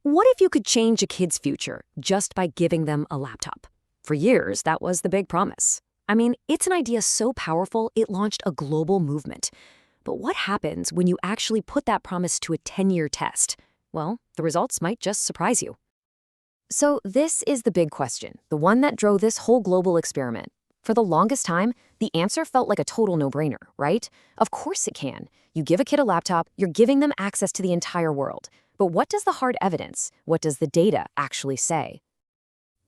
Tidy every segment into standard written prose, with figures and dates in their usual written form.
What if you could change a kid's future just by giving them a laptop? For years, that was the big promise. I mean, it's an idea so powerful, it launched a global movement. But what happens when you actually put that promise to a 10-year test? Well, the results might just surprise you. So this is the big question, the one that drove this whole global experiment. For the longest time, the answer felt like a total no-brainer, right? Of course it can. You give a kid a laptop, you're giving them access to the entire world. But what does the hard evidence, what does the data actually say?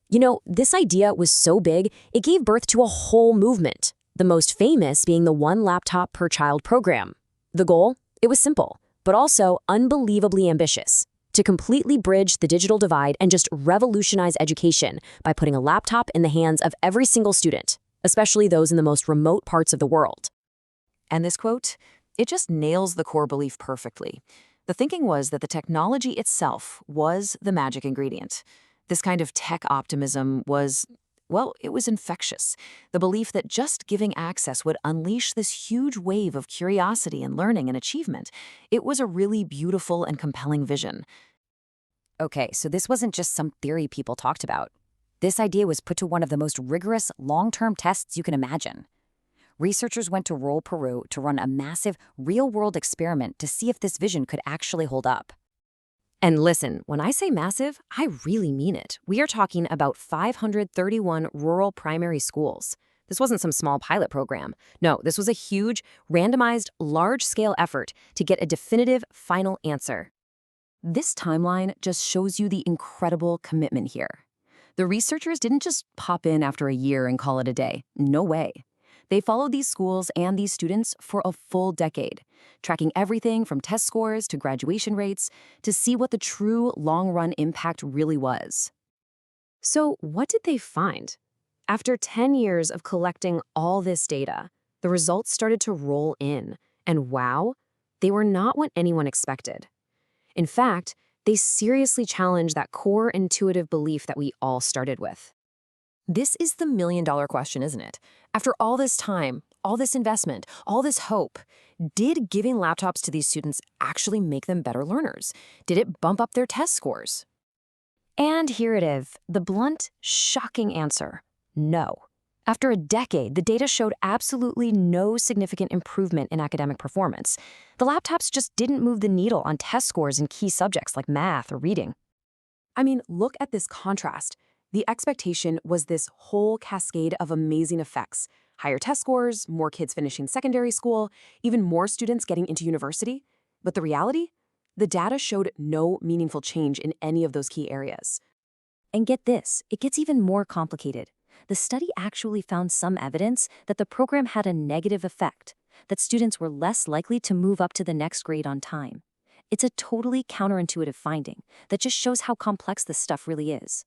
You know, this idea was so big, it gave birth to a whole movement, the most famous being the one laptop per child program. The goal? It was simple, but also unbelievably ambitious: to completely bridge the digital divide and just revolutionize education by putting a laptop in the hands of every single student, especially those in the most remote parts of the world. And this quote, it just nails the core belief perfectly. The thinking was that the technology itself was the magic ingredient. This kind of tech optimism was, well, it was infectious. The belief that just giving access would unleash this huge wave of curiosity and learning and achievement. It was a really beautiful and compelling vision. Okay, so this wasn't just some theory people talked about. This idea was put to one of the most rigorous long-term tests you can imagine. Researchers went to rural Peru to run a massive, real-world experiment to see if this vision could actually hold up. And listen, when I say massive, I really mean it. We are talking about 531 rural primary schools. This wasn't some small pilot program. No, this was a huge, randomized, large-scale effort to get a definitive, final answer. This timeline just shows you the incredible commitment here. The researchers didn't just pop in after a year and call it a day. No way. They followed these schools and these students for a full decade, tracking everything from test scores to graduation rates to see what the true long-run impact really was. So what did they find? After 10 years of collecting all this data, the results started to roll in. And wow, they were not what anyone expected. In fact, they seriously challenged that core intuitive belief that we all started with. This is the million-dollar question, isn't it? After all this time, all this investment, all this hope, did giving laptops to these students actually make them better learners? Did it bump up their test scores? And here it is, the blunt, shocking answer: no. After a decade, the data showed absolutely no significant improvement in academic performance. The laptops just didn't move the needle on test scores in key subjects like math or reading. I mean, look at this contrast. The expectation was this whole cascade of amazing effects: higher test scores, more kids finishing secondary school, even more students getting into university. But the reality? The data showed no meaningful change in any of those key areas. And get this, it gets even more complicated. The study actually found some evidence that the program had a negative effect, that students were less likely to move up to the next grade on time. It's a totally counterintuitive finding that just shows how complex this stuff really is.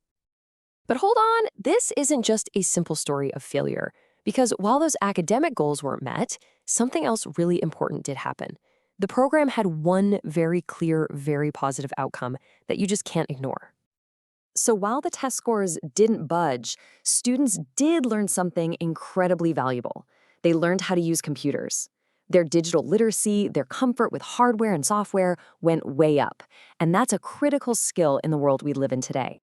But hold on, this isn't just a simple story of failure, because while those academic goals weren't met, something else really important did happen. The program had one very clear, very positive outcome that you just can't ignore. So while the test scores didn't budge, students did learn something incredibly valuable. They learned how to use computers. Their digital literacy, their comfort with hardware and software went way up. And that's a critical skill in the world we live in today.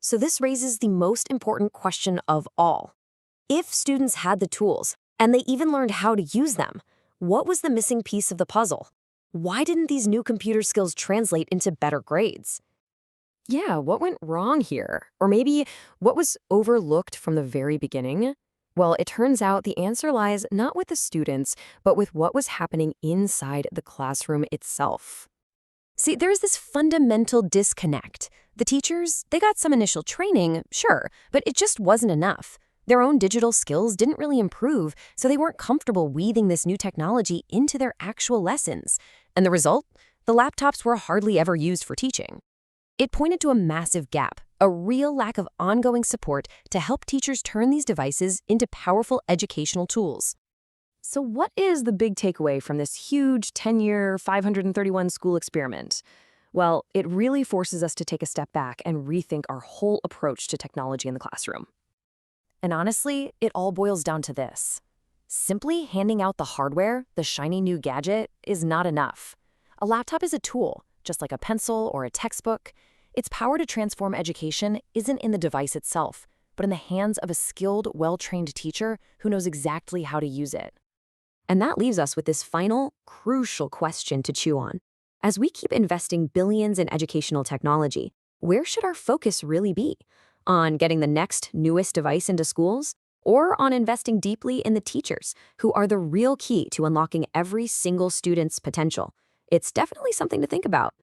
So this raises the most important question of all. If students had the tools, and they even learned how to use them, what was the missing piece of the puzzle? Why didn't these new computer skills translate into better grades? Yeah, what went wrong here? Or maybe what was overlooked from the very beginning? Well, it turns out the answer lies not with the students, but with what was happening inside the classroom itself. See, there's this fundamental disconnect. The teachers, they got some initial training, sure, but it just wasn't enough. Their own digital skills didn't really improve, so they weren't comfortable weaving this new technology into their actual lessons. And the result? The laptops were hardly ever used for teaching. It pointed to a massive gap, a real lack of ongoing support to help teachers turn these devices into powerful educational tools. So what is the big takeaway from this huge 10-year, 531 school experiment? Well, it really forces us to take a step back and rethink our whole approach to technology in the classroom. And honestly, it all boils down to this. Simply handing out the hardware, the shiny new gadget, is not enough. A laptop is a tool, just like a pencil or a textbook. Its power to transform education isn't in the device itself, but in the hands of a skilled, well-trained teacher who knows exactly how to use it. And that leaves us with this final, crucial question to chew on. As we keep investing billions in educational technology, where should our focus really be? On getting the next, newest device into schools? Or on investing deeply in the teachers, who are the real key to unlocking every single student's potential? It's definitely something to think about.